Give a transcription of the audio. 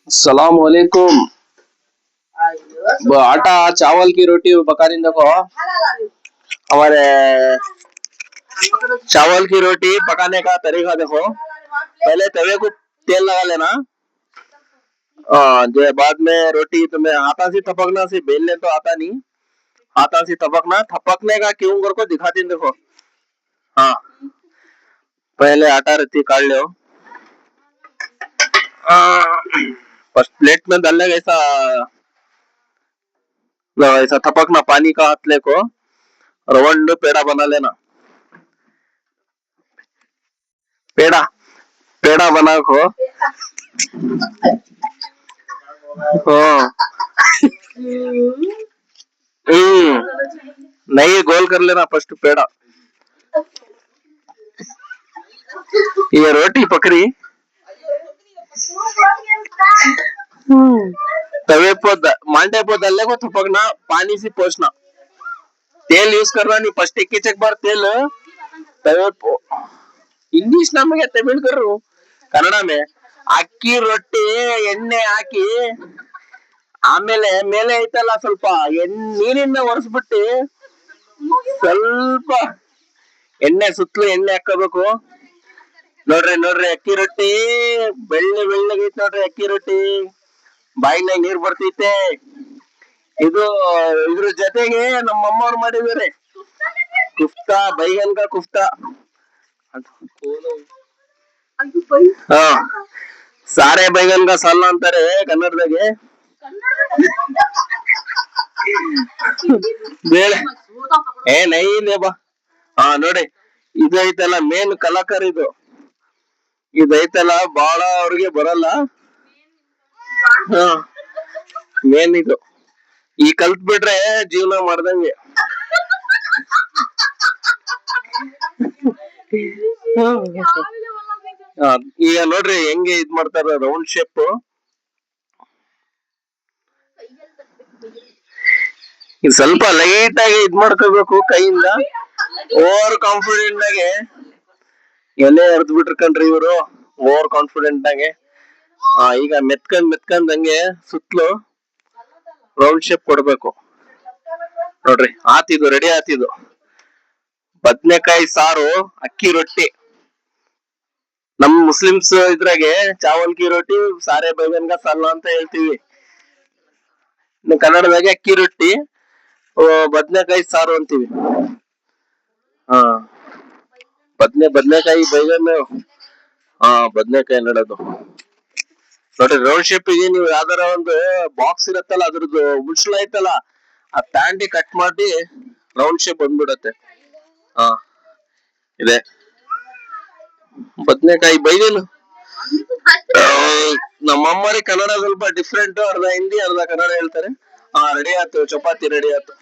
सलाम वालेकुम। आटा चावल की रोटी पका रही देखो। हमारे चावल की रोटी पकाने का तरीका देखो। पहले तवे को तेल लगा लेना। जो बाद में रोटी तुम्हें आता सी थपकना से बेलने तो आता नहीं। आता सी थपकना थपकने का क्यों कर को दिखाती देखो। हाँ, पहले आटा रत्ती काट लो। फर्स्ट प्लेट में डालने का ऐसा ऐसा थपकना पानी का हाथ को रवंड पेड़ा बना लेना। पेड़ा पेड़ा बना को। हाँ। नहीं गोल कर लेना फर्स्ट पेड़ा। ये रोटी पकड़ी तवे पर मांडे पर डालने को थपकना पानी से पोछना। तेल यूज करना नहीं फर्स्ट एक बार तेल तवे इंग्लिश ನಮಗೆ ತಮಿಳು ಕನ್ನಡ में ಅಕ್ಕಿ ರೊಟ್ಟಿ ಎಣ್ಣೆ ಹಾಕಿ ಆಮೇಲೆ ಮೇಲೆ ಐತಲ್ಲ ಸ್ವಲ್ಪ ನೀರಿನ ಒರೆಸ್ಬಿಟ್ಟು ಸ್ವಲ್ಪ ಎಣ್ಣೆ ಸುತ್ತಲೂ ಎಣ್ಣೆ ಹಾಕೋಬೇಕು ನೋಡ್ರಿ ಅಕ್ಕಿ ರೊಟ್ಟಿ ಬೆಳ್ಳಗೈತ್ ನೋಡ್ರಿ ಅಕ್ಕಿ ರೊಟ್ಟಿ ಬಾಯಿನಾಗ ನೀರ್ ಬರ್ತೈತೆ ಇದು ಇದ್ರ ಜೊತೆಗೆ ನಮ್ಮ ಅಮ್ಮವ್ರು ಮಾಡಿದಾರೆ ಕುಫ್ತಾ ಬೈಗನ್ ಕಾ ಕುಫ್ತಾ ಹಾ ಸಾರೆ ಬೈಗನ್ ಕಾ ಸಾಲ್ನ ಅಂತಾರೆ ಕನ್ನಡದಾಗೆ ಬೇಳೆ ನೈ ಬಾ ಹಾ ನೋಡಿ ಇದೈತಲ್ಲ ಮೇನ್ ಕಲಾಕಾರ ಇದೈತಲ್ಲ ಬಾಳ ಅವ್ರಿಗೆ ಬರಲ್ಲ ಮೇನ್ ಇದು ಈ ಕಲ್ತ್ ಬಿಟ್ರೆ ಜೀವನ ಮಾಡ್ದಂಗೆ ಈಗ ನೋಡ್ರಿ ಹೆಂಗೆ ಇದ್ ಮಾಡ್ತಾರ ರೌಂಡ್ ಶೇಪ್ ಇದು ಸ್ವಲ್ಪ ಲೈಟ್ ಆಗಿ ಇದ್ ಮಾಡ್ಕೋಬೇಕು ಕೈಯಿಂದ ಓವರ್ ಕಾನ್ಫಿಡೆಂಟ್ ಆಗಿ ಎಲೆ ಎರ್ದ್ ಬಿಟ್ರಕಂಡ್ರಿ ಇವರು ಓವರ್ ಕಾನ್ಫಿಡೆಂಟ್ ಆಗಿ ಈಗ ಮೆತ್ಕಂಡ್ ಹಂಗೆ ಸುತ್ತಲೂ ರೌಂಡ್ ಶೇಪ್ ಕೊಡ್ಬೇಕು ನೋಡ್ರಿ ಆತಿದು ರೆಡಿ ಆತಿದು ಬದ್ನೆಕಾಯಿ ಸಾರು ಅಕ್ಕಿ ರೊಟ್ಟಿ ನಮ್ ಮುಸ್ಲಿಮ್ಸ್ ಇದ್ರಾಗೆ ಚಾವಲ್ ಕಿ ರೋಟಿ ಸಾರೆ ಬೈಗನ್ ಕಾ ಸಾಲ್ನ ಅಂತ ಹೇಳ್ತೀವಿ ಕನ್ನಡದಾಗೆ ಅಕ್ಕಿ ರೊಟ್ಟಿ ಬದ್ನೆಕಾಯಿ ಸಾರು ಅಂತೀವಿ ಹಾ ಬದ್ನೆಕಾಯಿ ಬೈಗನ್ ಬದ್ನೆಕಾಯಿ ನಡೋದು ನೋಡ್ರಿ ರೌಂಡ್ ಶೇಪ್ ಗೆ ನೀವು ಯಾವ್ದಾರ ಒಂದು ಬಾಕ್ಸ್ ಇರತ್ತಲ್ಲ ಅದ್ರದ್ದು ಮುಚ್ಚಳ ಐತಲ್ಲ ಆ ಪ್ಯಾಂಟಿ ಕಟ್ ಮಾಡಿ ರೌಂಡ್ ಶೇಪ್ ಬಂದ್ಬಿಡತ್ತೆ ಇದೆ ಬದ್ನೆಕಾಯಿ ಬೈಗನ್ ನಮ್ಮಮ್ಮರಿ ಕನ್ನಡ ಸ್ವಲ್ಪ ಡಿಫ್ರೆಂಟ್ ಅರ್ಧ ಹಿಂದಿ ಅರ್ಧ ಕನ್ನಡ ಹೇಳ್ತಾರೆ ರೆಡಿ ಆಯ್ತು ಚಪಾತಿ ರೆಡಿ ಆಯ್ತು